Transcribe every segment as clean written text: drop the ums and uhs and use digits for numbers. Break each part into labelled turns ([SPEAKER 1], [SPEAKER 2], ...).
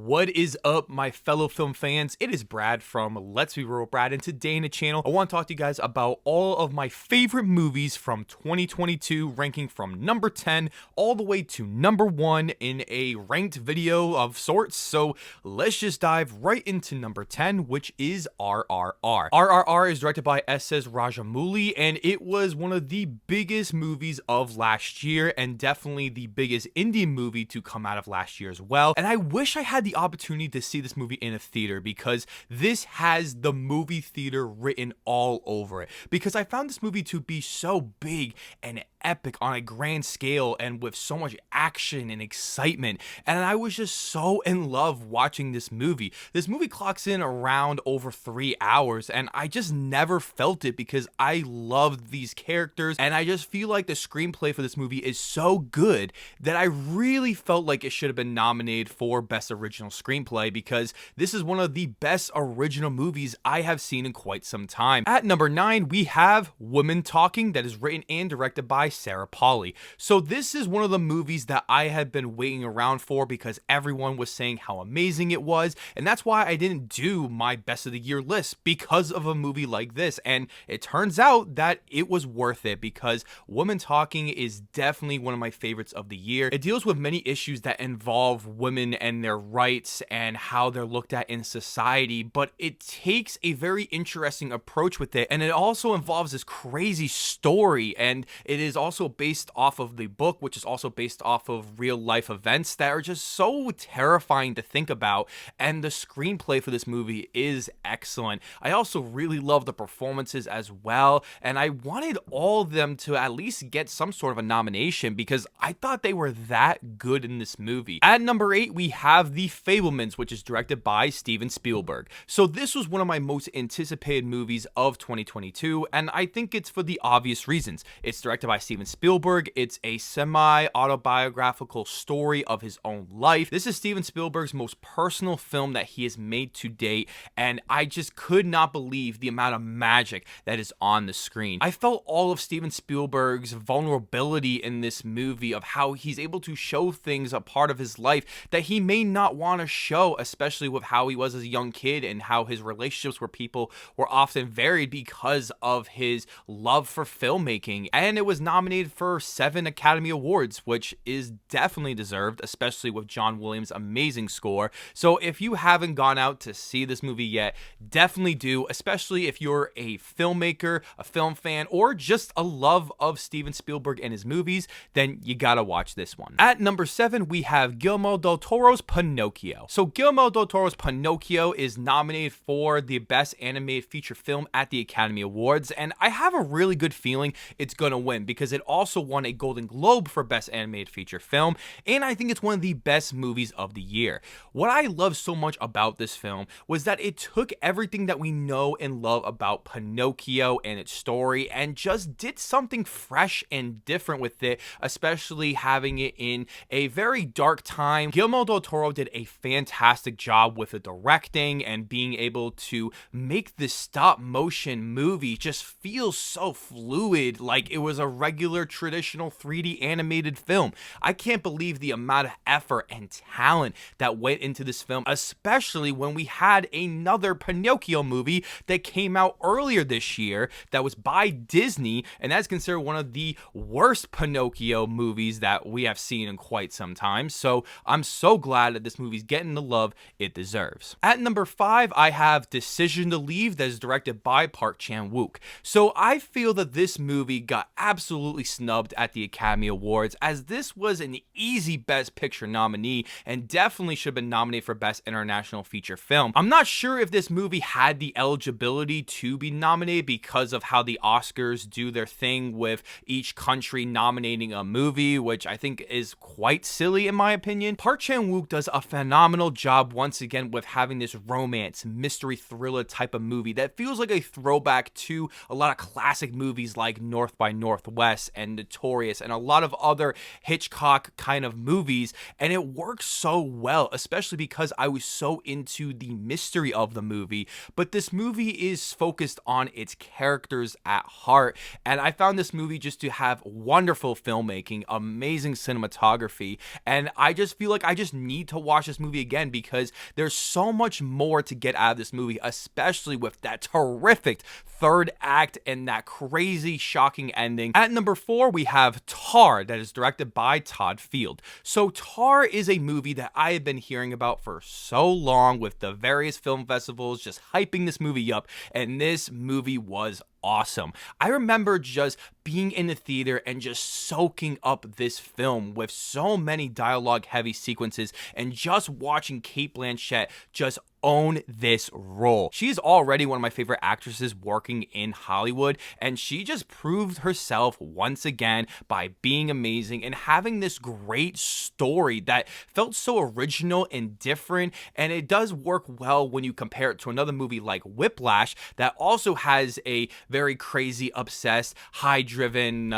[SPEAKER 1] What is up, my fellow film fans? It is Brad from Let's Be Real Brad, and today in the channel, I want to talk to you guys about all of my favorite movies from 2022, ranking from number 10 all the way to number 1 in a ranked video of sorts. So let's just dive right into number 10, which is RRR. RRR is directed by S.S. Rajamouli, and it was one of the biggest movies of last year, and definitely the biggest Indian movie to come out of last year as well. And I wish I had the opportunity to see this movie in a theater, because this has the movie theater written all over it, because I found this movie to be so big and epic on a grand scale and with so much action and excitement, and I was just so in love watching this movie. This movie clocks in around over 3 hours, and I just never felt it because I loved these characters, and I just feel like the screenplay for this movie is so good that I really felt like it should have been nominated for Best Original Screenplay, because this is one of the best original movies I have seen in quite some time. At number 9, we have Women Talking, that is written and directed by Sarah Polley. So this is one of the movies that I had been waiting around for because everyone was saying how amazing it was, and that's why I didn't do my best of the year list, because of a movie like this. And it turns out that it was worth it, because Women Talking is definitely one of my favorites of the year. It deals with many issues that involve women and their rights and how they're looked at in society, but it takes a very interesting approach with it, and it also involves this crazy story, and it is also based off of the book, which is also based off of real life events that are just so terrifying to think about. And the screenplay for this movie is excellent. I also really love the performances as well, and I wanted all of them to at least get some sort of a nomination because I thought they were that good in this movie. At number 8, we have The Fabelmans, which is directed by Steven Spielberg. So this was one of my most anticipated movies of 2022, and I think it's for the obvious reasons. It's directed by Steven Spielberg. It's a semi-autobiographical story of his own life. This is Steven Spielberg's most personal film that he has made to date, and I just could not believe the amount of magic that is on the screen. I felt all of Steven Spielberg's vulnerability in this movie, of how he's able to show things, a part of his life that he may not want to show, especially with how he was as a young kid and how his relationships with people were often varied because of his love for filmmaking. And it was nominated for 7 Academy Awards, which is definitely deserved, especially with John Williams' amazing score. So if you haven't gone out to see this movie yet, definitely do, especially if you're a filmmaker, a film fan, or just a love of Steven Spielberg and his movies, then you gotta watch this one. At number 7, we have Guillermo del Toro's Pinocchio. So Guillermo del Toro's Pinocchio is nominated for the Best Animated Feature Film at the Academy Awards, and I have a really good feeling it's gonna win, because it also won a Golden Globe for Best Animated Feature Film, and I think it's one of the best movies of the year. What I love so much about this film was that it took everything that we know and love about Pinocchio and its story and just did something fresh and different with it, especially having it in a very dark time. Guillermo del Toro did a fantastic job with the directing and being able to make this stop motion movie just feel so fluid, like it was a regular traditional 3D animated film. I can't believe the amount of effort and talent that went into this film, especially when we had another Pinocchio movie that came out earlier this year that was by Disney, and that's considered one of the worst Pinocchio movies that we have seen in quite some time. So I'm so glad that this movie's getting the love it deserves. At number 5, I have Decision to Leave, that is directed by Park Chan-wook. So I feel that this movie got absolutely snubbed at the Academy Awards, as this was an easy Best Picture nominee and definitely should have been nominated for Best International Feature Film. I'm not sure if this movie had the eligibility to be nominated because of how the Oscars do their thing with each country nominating a movie, which I think is quite silly in my opinion. Park Chan-wook does a phenomenal job once again with having this romance, mystery thriller type of movie that feels like a throwback to a lot of classic movies like North by Northwest. Express and Notorious and a lot of other Hitchcock kind of movies, and it works so well, especially because I was so into the mystery of the movie. But this movie is focused on its characters at heart, and I found this movie just to have wonderful filmmaking, amazing cinematography, and I just feel like I just need to watch this movie again because there's so much more to get out of this movie, especially with that terrific third act and that crazy shocking ending. At number 4, we have Tar, that is directed by Todd Field. So Tar is a movie that I have been hearing about for so long, with the various film festivals just hyping this movie up, and this movie was awesome. I remember just being in the theater and just soaking up this film with so many dialogue heavy sequences and just watching Cate Blanchett just own this role. She is already one of my favorite actresses working in Hollywood, and she just proved herself once again by being amazing and having this great story that felt so original and different, and it does work well when you compare it to another movie like Whiplash that also has a very crazy, obsessed, high-driven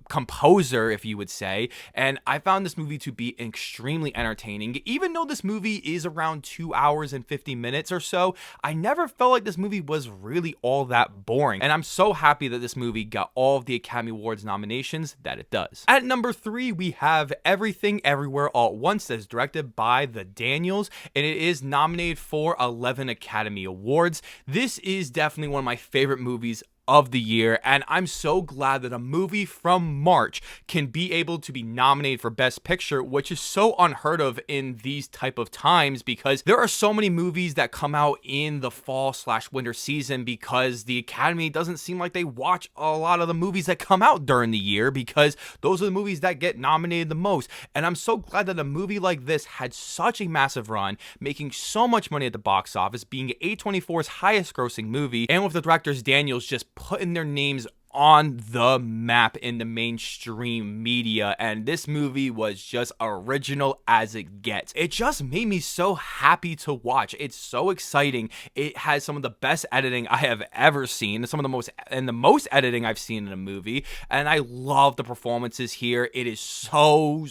[SPEAKER 1] composer, if you would say, and I found this movie to be extremely entertaining. Even though this movie is around 2 hours and 50 minutes or so, I never felt like this movie was really all that boring, and I'm so happy that this movie got all of the Academy Awards nominations that it does. At number 3, we have Everything Everywhere All at Once, that is directed by the Daniels, and it is nominated for 11 Academy Awards. This is definitely one of my favorite movies of the year, and I'm so glad that a movie from March can be able to be nominated for Best Picture, which is so unheard of in these type of times because there are so many movies that come out in the fall/winter season because the Academy doesn't seem like they watch a lot of the movies that come out during the year because those are the movies that get nominated the most. And I'm so glad that a movie like this had such a massive run, making so much money at the box office, being A24's highest grossing movie, and with the directors Daniels just putting their names on the map in the mainstream media, and this movie was just original as it gets. It just made me so happy to watch. It's so exciting. It has some of the best editing I have ever seen, some of the most editing I've seen in a movie, and I love the performances here. It is so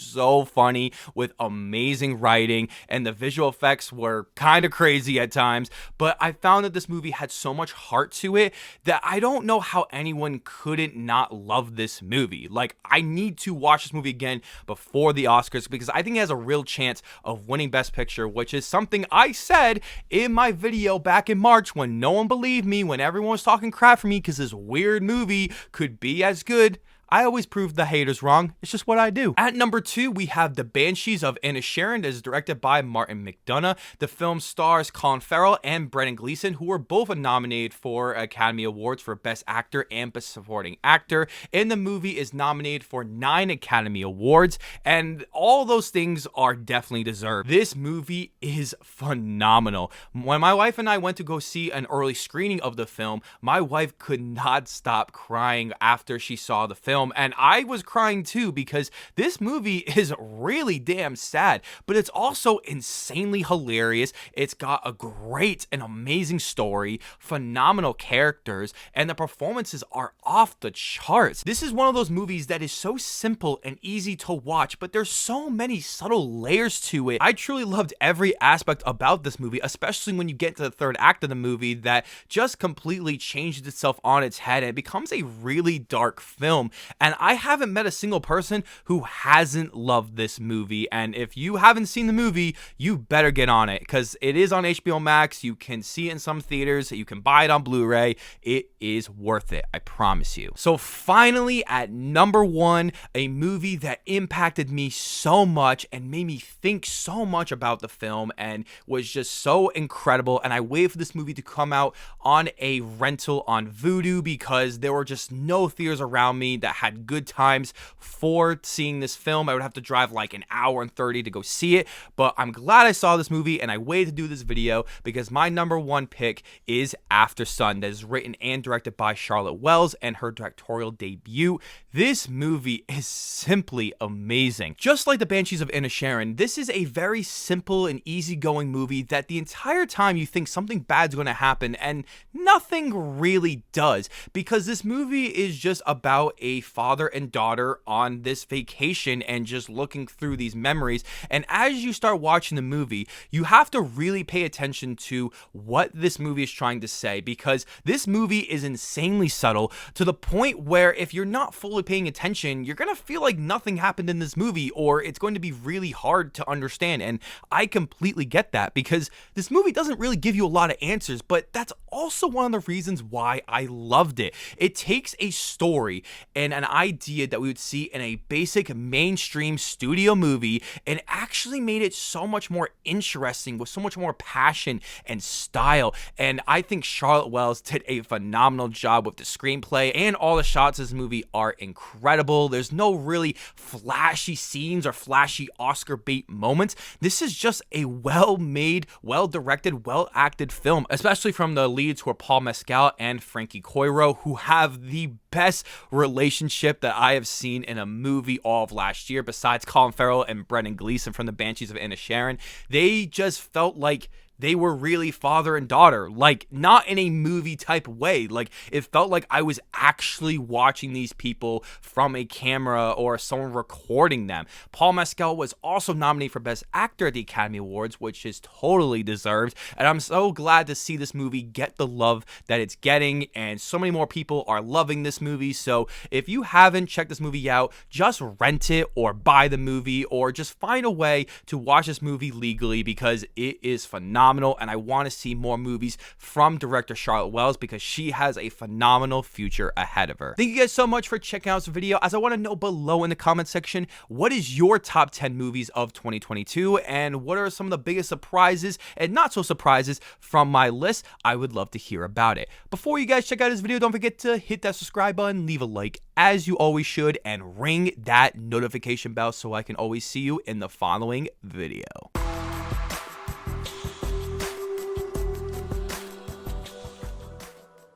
[SPEAKER 1] funny with amazing writing, and the visual effects were kind of crazy at times, but I found that this movie had so much heart to it that I don't know how anyone couldn't not love this movie. Like, I need to watch this movie again before the Oscars because I think it has a real chance of winning Best Picture, which is something I said in my video back in March when no one believed me, when everyone was talking crap for me because this weird movie could be as good. I always prove the haters wrong. It's just what I do. At number 2, we have The Banshees of Inisherin, that is directed by Martin McDonagh. The film stars Colin Farrell and Brendan Gleeson, who were both nominated for Academy Awards for Best Actor and Best Supporting Actor. And the movie is nominated for 9 Academy Awards, and all those things are definitely deserved. This movie is phenomenal. When my wife and I went to go see an early screening of the film, my wife could not stop crying after she saw the film. And I was crying too because this movie is really damn sad, but it's also insanely hilarious. It's got a great and amazing story, phenomenal characters, and the performances are off the charts. This is one of those movies that is so simple and easy to watch, but there's so many subtle layers to it. I truly loved every aspect about this movie, especially when you get to the third act of the movie that just completely changes itself on its head and it becomes a really dark film. And I haven't met a single person who hasn't loved this movie. And if you haven't seen the movie, you better get on it because it is on HBO Max. You can see it in some theaters. You can buy it on Blu-ray. It is worth it. I promise you. So finally, at number 1, a movie that impacted me so much and made me think so much about the film and was just so incredible. And I waited for this movie to come out on a rental on Vudu because there were just no theaters around me that had good times for seeing this film. I would have to drive like an hour and 30 to go see it, but I'm glad I saw this movie and I waited to do this video because my number 1 pick is After Sun, that is written and directed by Charlotte Wells and her directorial debut. This movie is simply amazing. Just like The Banshees of Inisherin, this is a very simple and easygoing movie that the entire time you think something bad's going to happen and nothing really does because this movie is just about a father and daughter on this vacation and just looking through these memories. And as you start watching the movie, you have to really pay attention to what this movie is trying to say, because this movie is insanely subtle to the point where if you're not fully paying attention, you're going to feel like nothing happened in this movie, or it's going to be really hard to understand. And I completely get that, because this movie doesn't really give you a lot of answers, but that's also one of the reasons why I loved it. It takes a story and an idea that we would see in a basic mainstream studio movie and actually made it so much more interesting with so much more passion and style. And I think Charlotte Wells did a phenomenal job with the screenplay, and all the shots of this movie are incredible. There's no really flashy scenes or flashy Oscar bait moments. This is just a well-made, well-directed, well-acted film, especially from the leads who are Paul Mescal and Frankie Coiro, who have the best relationship that I have seen in a movie all of last year, besides Colin Farrell and Brendan Gleeson from The Banshees of Inisherin. They just felt like they were really father and daughter, like not in a movie type way. Like it felt like I was actually watching these people from a camera or someone recording them. Paul Mescal was also nominated for Best Actor at the Academy Awards, which is totally deserved. And I'm so glad to see this movie get the love that it's getting. And so many more people are loving this movie. So if you haven't checked this movie out, just rent it or buy the movie, or just find a way to watch this movie legally, because it is phenomenal. And I want to see more movies from director Charlotte Wells, because she has a phenomenal future ahead of her. Thank you guys so much for checking out this video. As I want to know below in the comment section, what is your top 10 movies of 2022, and what are some of the biggest surprises and not so surprises from my list? I would love to hear about it. Before you guys check out this video, don't forget to hit that subscribe button, leave a like as you always should, and ring that notification bell so I can always see you in the following video.